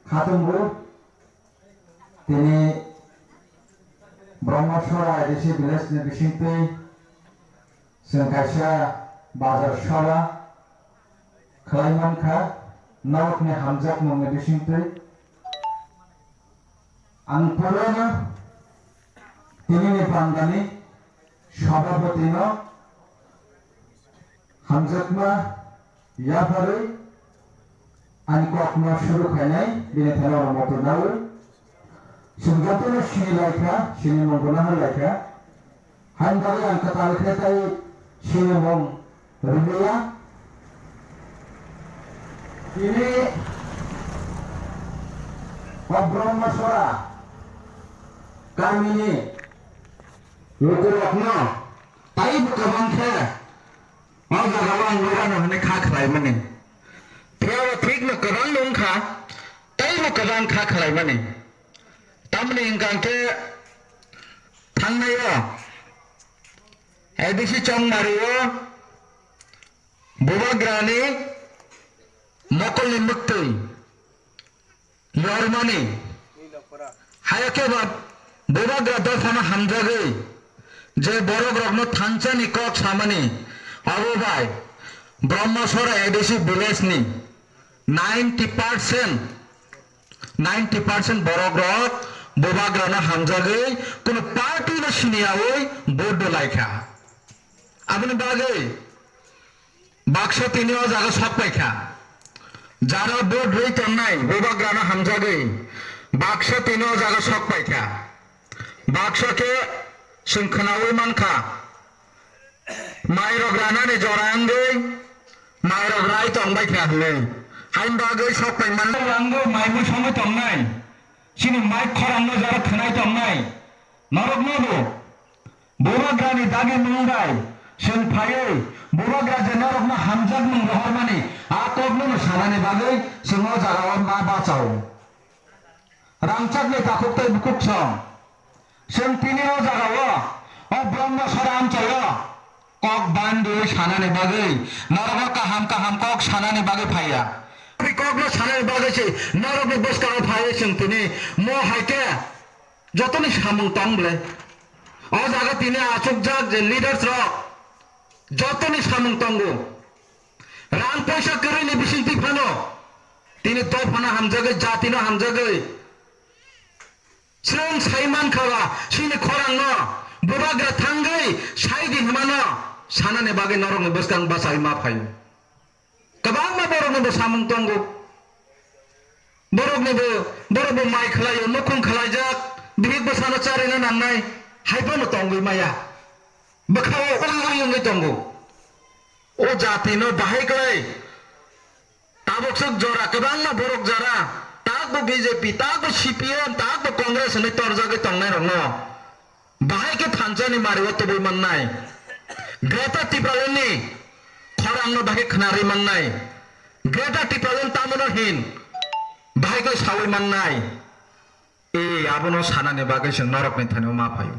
খাতুনবু তিনি ব্রহ্মসরা এদেশে বিলেসনি বিসিंतै जों खायसेया बाजार सरा खालायमानखा नौकनि हामजाकनांनि बिसिंतै आं पुरानो दिनैनि बांगालि सभापतिनो हामजाकमा याफारै आं कखनो शुरू खायनाय बिनिखायनो मटनावो जों जतनो सिनिलायखा सिनि मंगना हलायखा हानदारि आं कतालखाय सिनिमं रिलिया ini Brahmaswara kami ini lukurokno tai bukabangkha agawang lorano hane kha khlai mane thera thik no kabang longkha tai bukabang kha khlai mane tamne ingkangke thangnayo edisi chong mariyo bobagrani मकलनि मुक्तै यरमानि हायाके बाब बोबाग्रा दफाना हामजागै जे बरग्रहनो थानचानि कक सामानि अबोबाय ब्रह्मसरा एडिसि विलेजनि 90% बरग्रह बोबाग्रानो हामजागै कोनो पार्टीनो सिनियावै board लायखा आबनि बागै box तिनियाव जागा सकपायखा যারা board রইতেন নাই বোবাগ্রানো হামজাগৈ বাক্স তিনিও জায়গা শখ পাইখা বাক্সকে সিংখনাওই মানখা মাইরগ্রানানি জরাঙ্গৈ মাইরগ্রাই তংবাইখা হলে হাইম বাগৈ শখ পাই মান রাঙ্গো মাইবু সময় তংনাই সিনি মাইক খরাঙ্গো যারা থানাই তংনাই নরক নবো বোবাগ্রানি দাগে মুंगाই सिं फायै बोबाग्रा जे नरकनो हामजाक मुं रहरमानि आकबनो सानानि बागै सिङाव जागाव मा बाचाव रांचाकनि दाखुक्तै बुकुकसं सिं तिनियाव जागाव अ ब्रह्मसरा अञ्चल कक बान्दो सानानि बागै नरक काहाम कक सानानि बागै फाया ककनो सानानि बागै से नरकनि बसकाव फायै सिं तिनि म हाइके जतनि सामुं तंब्ले अ जागा तिनि आचुक जाक जे लिडार्स रक जतनी सामुं तंगो रां पैसा करेनि बिसिंतै फानो तिनि दफाना हामजागै जातिनो हामजागै जों साइमान खावा सिनि खरांनो बोबाग्रा थांगै साइदि हमानो सानानि बागै नरकनि बसकां बासाय मा फायो गोबां मा बर'निबो सामुं तंगो बर'बो माइ खालायो नखं खालायजाक बिहिक बसानो चारिनो नांनाय हाइफानो तंगै माया बखाओ उंगै तंगो ओ जातिनो बाहायगै ताबकसक जरा गोबांना बरक जरा तागबो बीजेपी तागबो CPIM तागबो कांग्रेस नै तरजागै तंनाय रंनो बाहायके थानजानि मारिव तबै माननाय ग्रेटा टिप्रालेननि खरांनो बाहाय खनारि माननाय ग्रेटा टिप्रालेन तामनो हिन बाहायगै सावै माननाय ए आबनो सानानि बागै जों नरकनि थानायाव मा फायो